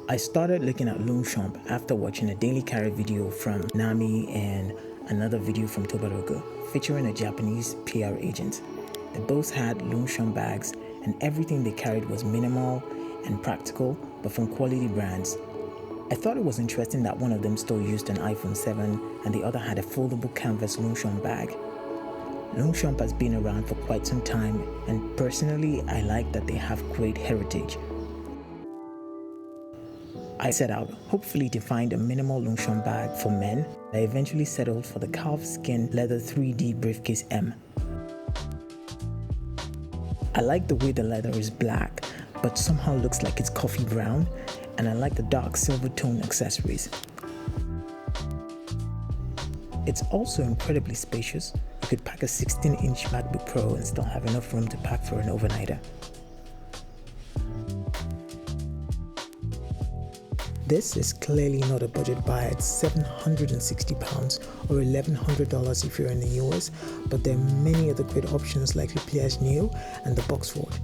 I started looking at Longchamp after watching a daily carry video from Nami and another video from Tobarogo featuring a Japanese PR agent. They both had Longchamp bags and everything they carried was minimal and practical but from quality brands. I thought it was interesting that one of them still used an iPhone 7 and the other had a foldable canvas Longchamp bag. Longchamp has been around for quite some time, and personally I like that they have great heritage. I set out hopefully to find a minimal Longchamp bag for men. I eventually settled for the calfskin leather 3D Briefcase M. I like the way the leather is black but somehow looks like it's coffee brown, and I like the dark silver tone accessories. It's also incredibly spacious. You could pack a 16-inch MacBook Pro and still have enough room to pack for an overnighter. This is clearly not a budget buy at £760 or $1,100 if you're in the US, but there are many other great options like the Pliage Neo and the Boxford.